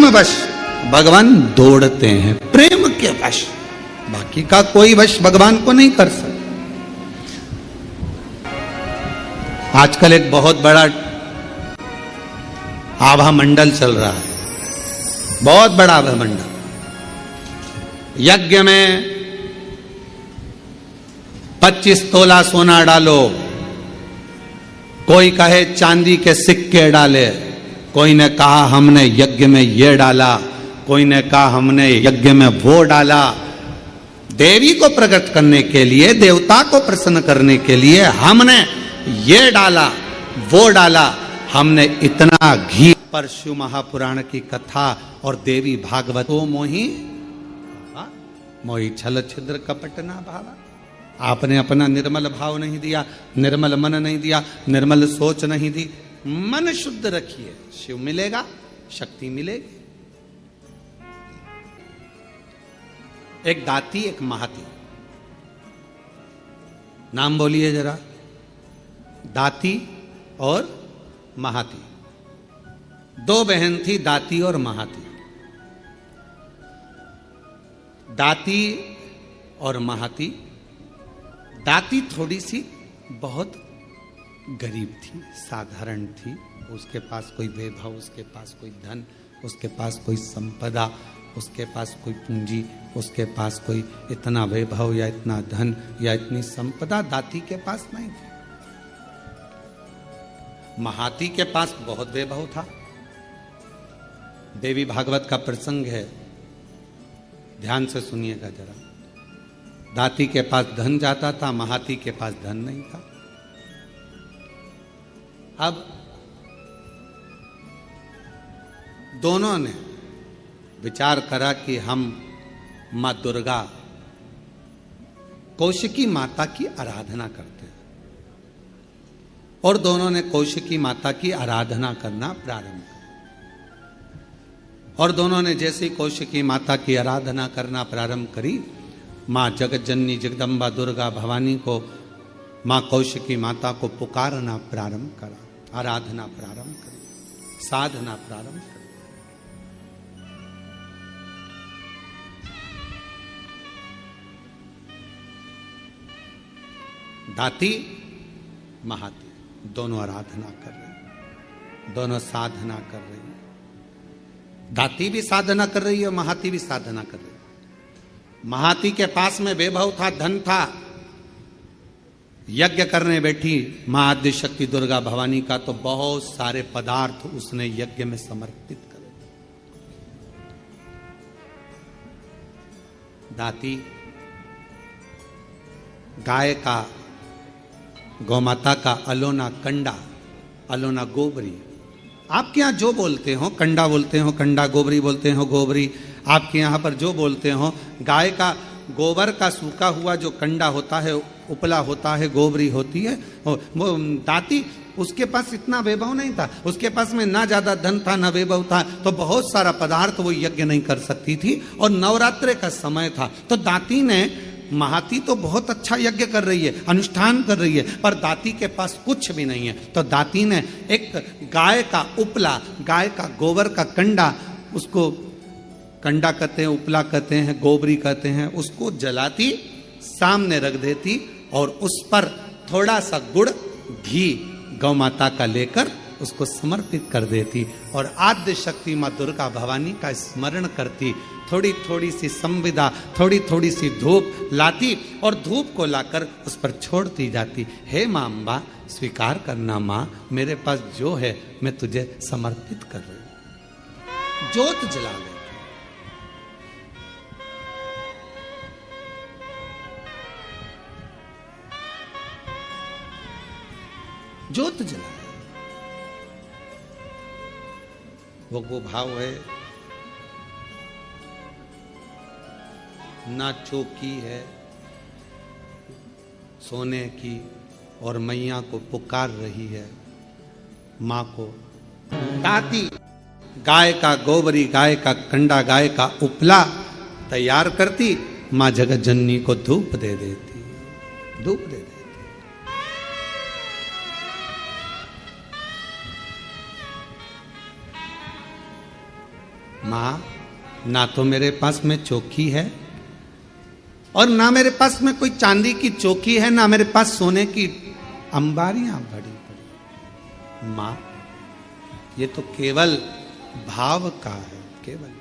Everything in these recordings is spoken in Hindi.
वश भगवान दौड़ते हैं, प्रेम के वश। बाकी का कोई वश भगवान को नहीं कर सकता। आजकल एक बहुत बड़ा आभा मंडल चल रहा है, बहुत बड़ा आभा मंडल। यज्ञ में 25 तोला सोना डालो, कोई कहे चांदी के सिक्के डाले, कोई ने कहा हमने यज्ञ में ये डाला, कोई ने कहा हमने यज्ञ में वो डाला। देवी को प्रकट करने के लिए, देवता को प्रसन्न करने के लिए हमने ये डाला, वो डाला, हमने इतना घी। परशु महापुराण की कथा और देवी भागवत। तो मोही मोही छल छिद्र कपट ना भावा। आपने अपना निर्मल भाव नहीं दिया, निर्मल मन नहीं दिया, निर्मल सोच नहीं दी। मन शुद्ध रखिए, शिव मिलेगा, शक्ति मिलेगी। एक दाती, एक महाती। नाम बोलिए जरा। दाती और महाती, दो बहन थी, दाती और महाती। दाती और महाती। दाती थोड़ी सी बहुत गरीब थी, साधारण थी। उसके पास कोई वैभव, उसके पास कोई धन, उसके पास कोई संपदा, उसके पास कोई पूंजी, उसके पास कोई इतना वैभव या इतना धन या इतनी संपदा दाती के पास नहीं थी। महाती के पास बहुत वैभव था। देवी भागवत का प्रसंग है, ध्यान से सुनिएगा जरा। दाती के पास धन जाता था, महाती के पास धन नहीं था। अब दोनों ने विचार करा कि हम मां दुर्गा, कौशिकी माता की आराधना करते हैं, और दोनों ने कौशिकी माता की आराधना करना प्रारंभ किया। और दोनों ने जैसे ही कौशिकी माता की आराधना करना प्रारंभ करी, मां जगत जननी जगदम्बा दुर्गा भवानी को, मां कौशिकी माता को पुकारना प्रारंभ करा, आराधना प्रारंभ करी, साधना प्रारंभ करी। दाती महाती दोनों आराधना कर रहे, दोनों साधना कर रही। दाती भी साधना कर रही है, महाती भी साधना कर रही है। महाती के पास में वैभव था, धन था। यज्ञ करने बैठी मां आद्य शक्ति दुर्गा भवानी का, तो बहुत सारे पदार्थ उसने यज्ञ में समर्पित करे। दाती गाय का, गौमाता का अलोना कंडा, अलोना गोबरी, आपके यहां जो बोलते हो, कंडा बोलते हो कंडा, गोबरी बोलते हो गोबरी, आपके यहां पर जो बोलते हो, गाय का गोबर का सूखा हुआ जो कंडा होता है, उपला होता है, गोबरी होती है। वो दाती, उसके पास इतना वैभव नहीं था, उसके पास में ना ज्यादा धन था ना वैभव था, तो बहुत सारा पदार्थ वो यज्ञ नहीं कर सकती थी। और नवरात्रे का समय था, तो दाती ने, महाती तो बहुत अच्छा यज्ञ कर रही है, अनुष्ठान कर रही है, पर दाती के पास कुछ भी नहीं है। तो दाती ने एक गाय का उपला, गाय का गोबर का कंडा, उसको कंडा कहते हैं, उपला कहते हैं, गोबरी कहते हैं, उसको जलाती, सामने रख देती, और उस पर थोड़ा सा गुड़, घी गौ माता का लेकर उसको समर्पित कर देती, और आद्य शक्ति मां दुर्गा भवानी का स्मरण करती। थोड़ी थोड़ी सी संविदा, थोड़ी थोड़ी सी धूप लाती, और धूप को लाकर उस पर छोड़ती जाती। हे मां अम्बा, स्वीकार करना मां, मेरे पास जो है मैं तुझे समर्पित कर रही हूं। ज्योत जला लेती। ज्योत जला, वो भाव है, ना चौकी है सोने की, और मैया को पुकार रही है, मां को। दाती गाय का गोबरी, गाय का कंडा, गाय का उपला तैयार करती, मां जगत जननी को धूप दे देती, धूप दे देती। मां, ना तो मेरे पास में चौकी है और ना मेरे पास में कोई चांदी की चौकी है, ना मेरे पास सोने की अंबारियां बड़ी बड़ी। मां, ये तो केवल भाव का है, केवल।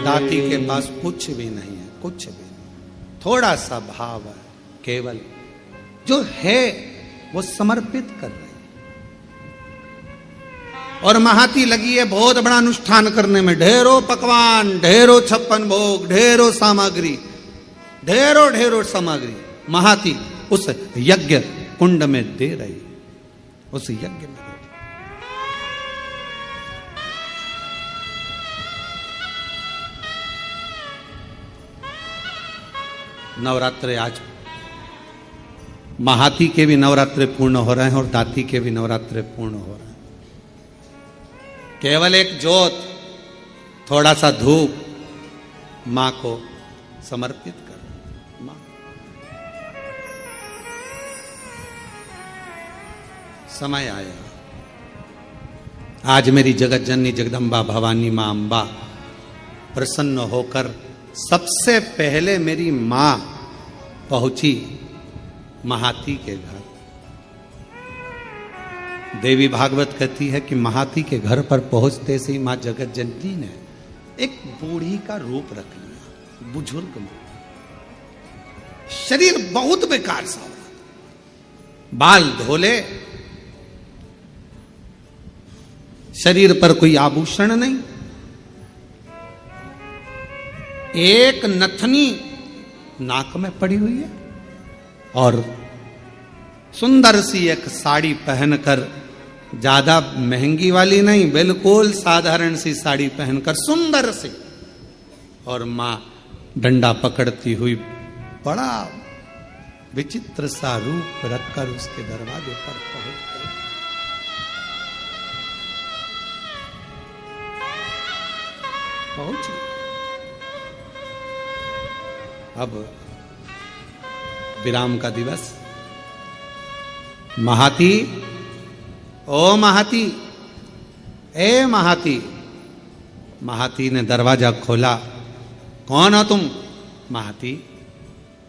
दाती के पास कुछ भी नहीं है, कुछ भी नहीं, थोड़ा सा भाव है, केवल जो है वो समर्पित कर रही है। और महाती लगी है बहुत बड़ा अनुष्ठान करने में, ढेरों पकवान, ढेरों 56 भोग, ढेरों सामग्री, ढेरों ढेरों सामग्री महाती उस यज्ञ कुंड में दे रही, उस यज्ञ में दे रही। नवरात्रे आज महाती के भी नवरात्रे पूर्ण हो रहे हैं और दाती के भी नवरात्रे पूर्ण हो रहे हैं। केवल एक जोत, थोड़ा सा धूप मां को समर्पित कर। मां, समय आया, आज मेरी जगत जननी जगदम्बा भवानी मां अंबा प्रसन्न होकर सबसे पहले मेरी मां पहुंची महाती के घर। देवी भागवत कहती है कि महाती के घर पर पहुंचते से ही मां जगत जननी ने एक बूढ़ी का रूप रख लिया, बुजुर्ग में, शरीर बहुत बेकार सा हो रहा, बाल धोले, शरीर पर कोई आभूषण नहीं, एक नथनी नाक में पड़ी हुई है और सुंदर सी एक साड़ी पहनकर, ज्यादा महंगी वाली नहीं, बिल्कुल साधारण सी साड़ी पहनकर सुंदर सी, और मां डंडा पकड़ती हुई बड़ा विचित्र सा रूप रखकर उसके दरवाजे पर पहुंच गई। पहुंची। अब विराम का दिवस। महाती, ओ महाती, ए महाती। महाती ने दरवाजा खोला। कौन हो तुम? महाती,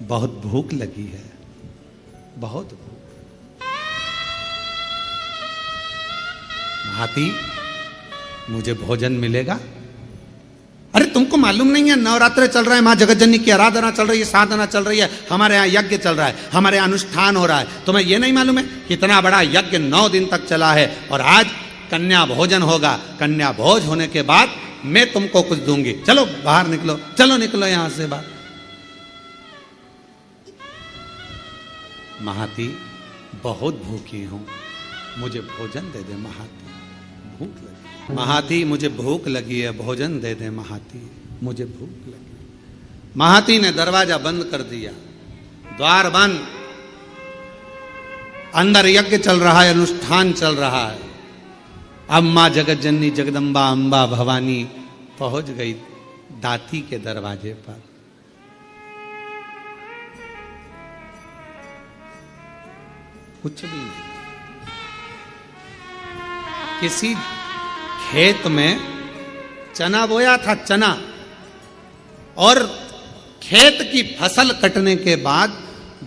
बहुत भूख लगी है, बहुत भूख। महाती, मुझे भोजन मिलेगा? अरे तुमको मालूम नहीं है नवरात्र चल रहा है, मां जगतजननी की आराधना चल रही है, साधना चल रही है, हमारे यहाँ यज्ञ चल रहा है, हमारे यहाँ अनुष्ठान हो रहा है, तुम्हें यह नहीं मालूम है कितना बड़ा यज्ञ 9 दिन तक चला है और आज कन्या भोजन होगा। कन्या भोज होने के बाद मैं तुमको कुछ दूंगी, चलो बाहर निकलो, चलो निकलो यहां से बाहर। महाती, बहुत भूखी हूं, मुझे भोजन दे दे महाती, भूख लगी। महाती, मुझे भूख लगी है, भोजन दे दे महाती, मुझे भूख लगी। महाती ने दरवाजा बंद कर दिया, द्वार बंद, अंदर यज्ञ चल रहा है, अनुष्ठान चल रहा है। अब मां जगतजननी जगदम्बा अंबा भवानी पहुंच गई दाती के दरवाजे पर। कुछ भी नहीं, किसी खेत में चना बोया था, चना, और खेत की फसल कटने के बाद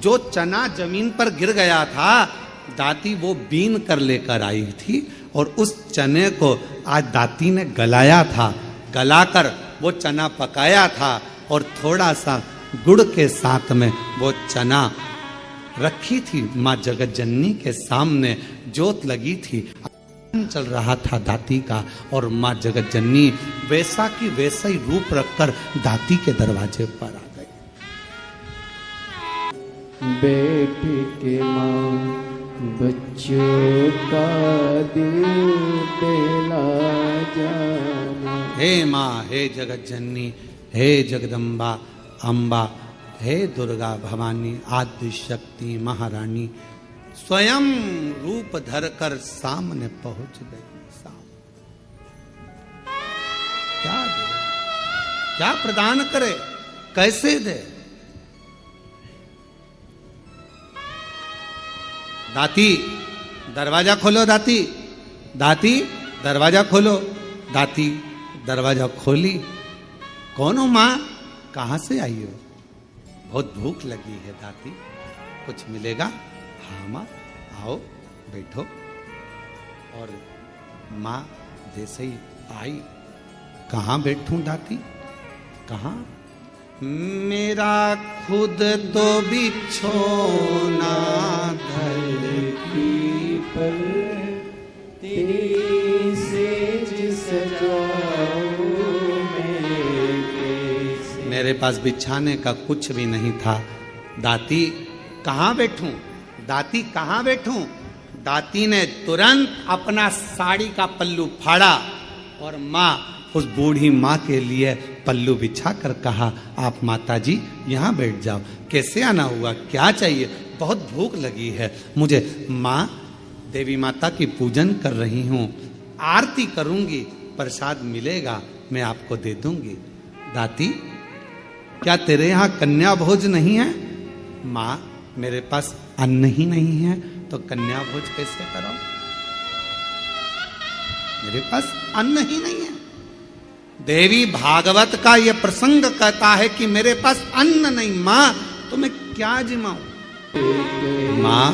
जो चना जमीन पर गिर गया था, दाती वो बीन कर लेकर आई थी और उस चने को आज दाती ने गलाया था, गलाकर वो चना पकाया था और थोड़ा सा गुड़ के साथ में वो चना रखी थी मां जगतजननी के सामने, जोत लगी थी, चल रहा था दाती का, और मां जगतजननी वैसा की वैसा ही रूप रखकर दाती के दरवाजे पर आ गई। बेटी के मां बच्चों का दिल बेला जाना। हे मां, हे जगतजननी, हे जगदम्बा अंबा, हे दुर्गा भवानी, आदि शक्ति महारानी स्वयं रूप धरकर सामने पहुंच गई। क्या दे, क्या प्रदान करे, कैसे दे? दाती दरवाजा खोलो दाती, दाती दरवाजा खोलो। दाती दरवाजा खोली। कौन हो माँ, कहाँ से आई हो? बहुत भूख लगी है दाती, कुछ मिलेगा? हाँ माँ, आओ बैठो। और माँ जैसे ही आई, कहाँ बैठूं दाती, कहाँ? मेरा खुद तो बिछोना धरती पर तेरी सेज सजाऊं मैं कैसे। मेरे पास बिछाने का कुछ भी नहीं था। दाती कहाँ बैठूं, दाती कहाँ बैठूं? दाती ने तुरंत अपना साड़ी का पल्लू फाड़ा और माँ, उस बूढ़ी माँ के लिए पल्लू बिछा कर कहा, आप माता जी यहाँ बैठ जाओ। कैसे आना हुआ, क्या चाहिए? बहुत भूख लगी है मुझे। माँ, देवी माता की पूजन कर रही हूँ, आरती करूँगी, प्रसाद मिलेगा मैं आपको दे दूंगी। दाती, क्या तेरे यहाँ कन्या भोज नहीं है? माँ, मेरे पास अन्न ही नहीं है तो कन्या भोज कैसे करो? मेरे पास अन्न ही नहीं है। देवी भागवत का यह प्रसंग कहता है कि मेरे पास अन्न नहीं। माँ, तो मैं क्या जिमाऊं? माँ,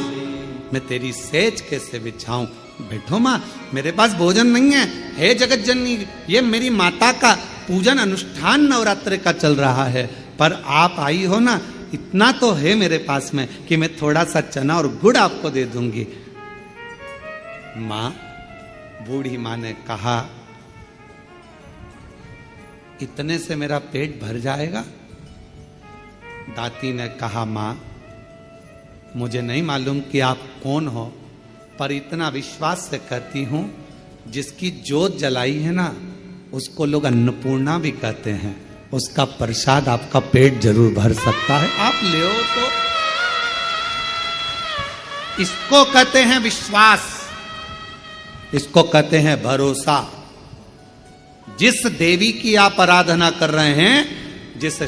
मैं तेरी सेज कैसे बिछाऊं? बैठो माँ, मेरे पास भोजन नहीं है। हे जगत जननी, ये मेरी माता का पूजन अनुष्ठान नवरात्रि का चल रहा है, पर आप आई हो ना, इतना तो है मेरे पास में कि मैं थोड़ा सा चना और गुड़ आपको दे दूंगी। माँ, बूढ़ी माँ ने कहा, इतने से मेरा पेट भर जाएगा? दाती ने कहा, माँ, मुझे नहीं मालूम कि आप कौन हो, पर इतना विश्वास से कहती हूं, जिसकी जोत जलाई है ना, उसको लोग अन्नपूर्णा भी कहते हैं। उसका प्रसाद आपका पेट जरूर भर सकता है, आप ले तो। इसको कहते हैं विश्वास, इसको कहते हैं भरोसा। जिस देवी की आप आराधना कर रहे हैं, जिस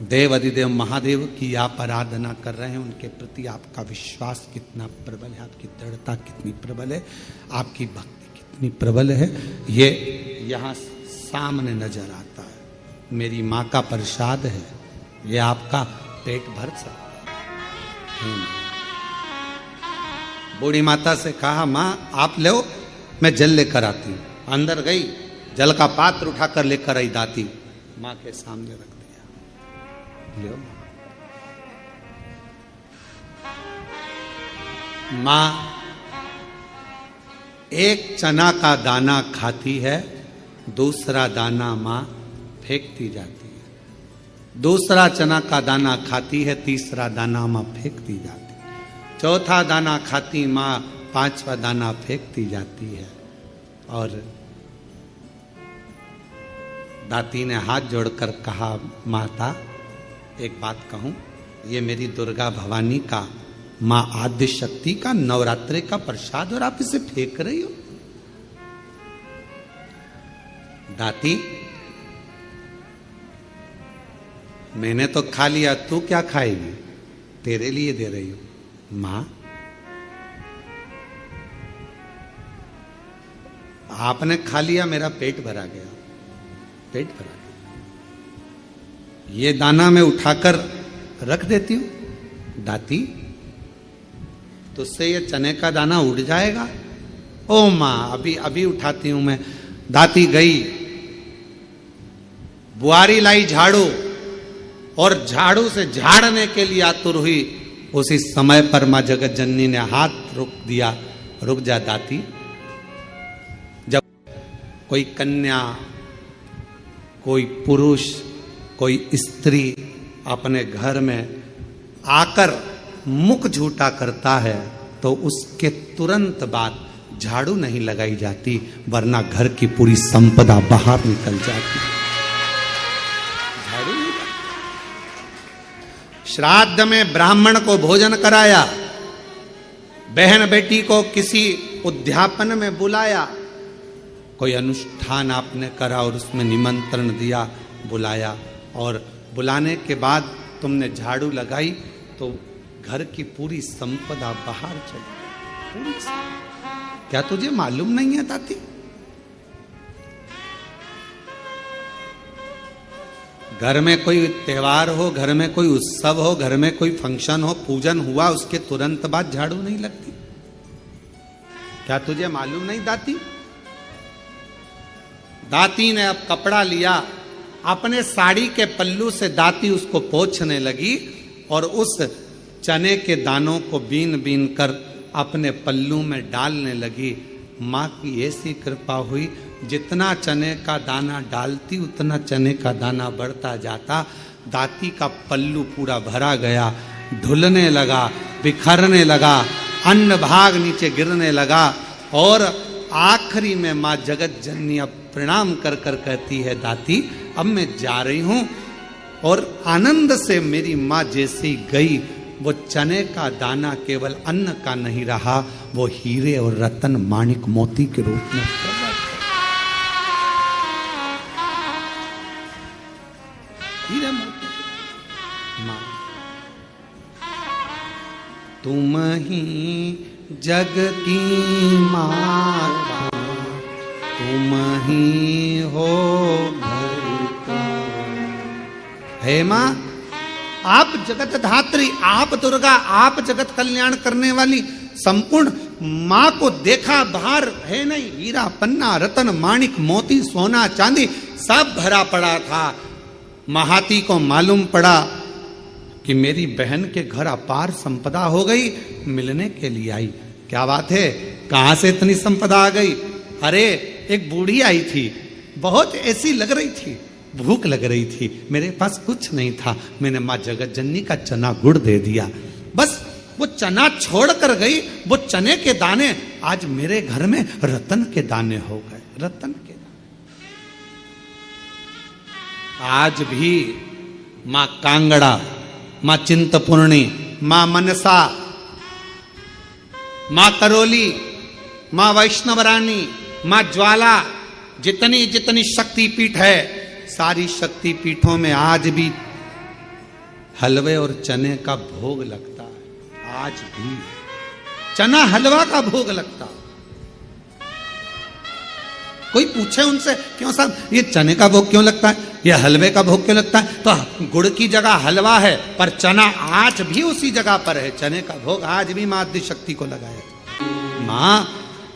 देव अधिदेव महादेव की आप आराधना कर रहे हैं, उनके प्रति आपका विश्वास कितना प्रबल है, आपकी दृढ़ता कितनी प्रबल है, आपकी भक्ति कितनी प्रबल है, ये यहाँ सामने नजर आता है। मेरी माँ का प्रसाद है, ये आपका पेट भर सकता है। बूढ़ी माता से कहा, माँ आप ले, मैं जल लेकर आती हूँ। अंदर गई, जल का पात्र उठाकर लेकर आई। दाती माँ के सामने रख दिया। लो माँ, एक चना का दाना खाती है, दूसरा दाना माँ फेंकती जाती है। दूसरा चना का दाना खाती है, तीसरा दाना माँ फेंकती जाती है। चौथा दाना खाती माँ, पांचवा दाना फेंकती जाती है। और दाती ने हाथ जोड़कर कहा, माता एक बात कहूं, ये मेरी दुर्गा भवानी का, माँ आद्य शक्ति का नवरात्रि का प्रसाद और आप इसे फेंक रही हो। दाती, मैंने तो खा लिया, तू क्या खाएगी? तेरे लिए दे रही हूं। माँ, आपने खा लिया, मेरा पेट भरा गया, पेट भरा गया। ये दाना मैं उठाकर रख देती हूं। दाती, तुझसे ये चने का दाना उड़ जाएगा। ओ माँ, अभी अभी उठाती हूं मैं। दाती गई, बुआरी लाई झाड़ू, और झाड़ू से झाड़ने के लिए आतुर हुई। उसी समय पर मां जगत जननी ने हाथ रोक दिया। रुक जा दाती, जब कोई कन्या, कोई पुरुष, कोई स्त्री अपने घर में आकर मुख झूठा करता है तो उसके तुरंत बाद झाड़ू नहीं लगाई जाती, वरना घर की पूरी संपदा बाहर निकल जाती। झाड़ू नहीं। श्राद्ध में ब्राह्मण को भोजन कराया, बहन बेटी को किसी उद्यापन में बुलाया, कोई अनुष्ठान आपने करा और उसमें निमंत्रण दिया, बुलाया, और बुलाने के बाद तुमने झाड़ू लगाई तो घर की पूरी संपदा बाहर चली गई, पूरी संपदा। क्या तुझे मालूम नहीं है दाती? घर में कोई त्योहार हो, घर में कोई उत्सव हो, घर में कोई फंक्शन हो, पूजन हुआ, उसके तुरंत बाद झाड़ू नहीं लगती। क्या तुझे मालूम नहीं दाती? दाती ने अब कपड़ा लिया, अपने साड़ी के पल्लू से दाती उसको पोंछने लगी और उस चने के दानों को बीन बीन कर अपने पल्लू में डालने लगी। माँ की ऐसी कृपा हुई, जितना चने का दाना डालती उतना चने का दाना बढ़ता जाता। दाती का पल्लू पूरा भरा गया, ढुलने लगा, बिखरने लगा, अन्न भाग नीचे गिरने लगा और आखिरी में माँ जगत जननी अब प्रणाम कर कर कहती है, दाती अब मैं जा रही हूं। और आनंद से मेरी माँ जैसी गई, वो चने का दाना केवल अन्न का नहीं रहा, वो हीरे और रतन माणिक मोती के रूप में हीरे मोती। माँ तुम ही जग की माता, तुम ही हो घर का। हे माँ, आप जगत धात्री, आप दुर्गा, आप जगत कल्याण करने वाली संपूर्ण माँ को देखा, बाहर है नहीं, हीरा पन्ना रतन माणिक मोती सोना चांदी सब भरा पड़ा था। महाती को मालूम पड़ा कि मेरी बहन के घर अपार संपदा हो गई, मिलने के लिए आई। क्या बात है, कहां से इतनी संपदा आ गई? अरे एक बूढ़ी आई थी, बहुत ऐसी लग रही थी, भूख लग रही थी, मेरे पास कुछ नहीं था, मैंने माँ जगत जननी का चना गुड़ दे दिया। बस वो चना छोड़ कर गई, वो चने के दाने आज मेरे घर में रतन के दाने हो गए, रतन के दाने। आज भी माँ कांगड़ा, माँ चिंतपूर्णी, माँ मनसा, माँ करोली, माँ वैष्णवरानी, माँ ज्वाला, जितनी जितनी शक्तिपीठ है, सारी शक्तिपीठों में आज भी हलवे और चने का भोग लगता है। आज भी चना हलवा का भोग लगता है। कोई पूछे उनसे, क्यों साहब ये चने का भोग क्यों लगता है, ये हलवे का भोग क्यों लगता है? तो गुड़ की जगह हलवा है, पर चना आज भी उसी जगह पर है। चने का भोग आज भी माँ आदि शक्ति को लगाया। माँ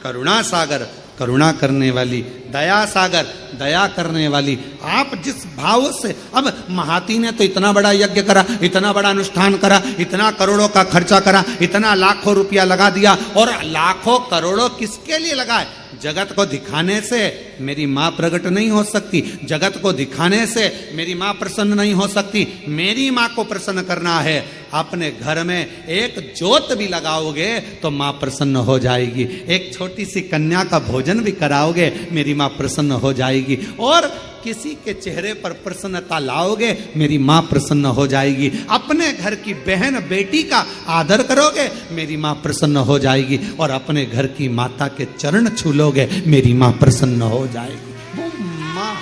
करुणा सागर, करुणा करने वाली, दया सागर, दया करने वाली। आप जिस भाव से, अब महाती ने तो इतना बड़ा यज्ञ करा, इतना बड़ा अनुष्ठान करा, इतना करोड़ों का खर्चा करा, इतना लाखों रुपया लगा दिया, और लाखों करोड़ों किसके लिए लगाए? जगत को दिखाने से मेरी माँ प्रकट नहीं हो सकती, जगत को दिखाने से मेरी माँ प्रसन्न नहीं हो सकती। मेरी माँ को प्रसन्न करना है, अपने घर में एक ज्योत भी लगाओगे तो माँ प्रसन्न हो जाएगी। एक छोटी सी कन्या का भोजन भी कराओगे, मेरी माँ प्रसन्न हो जाएगी। और किसी के चेहरे पर प्रसन्नता लाओगे, मेरी माँ प्रसन्न हो जाएगी। अपने घर की बहन बेटी का आदर करोगे, मेरी माँ प्रसन्न हो जाएगी। और अपने घर की माता के चरण छू लोगे, मेरी माँ प्रसन्न हो जाएगी। वो माँ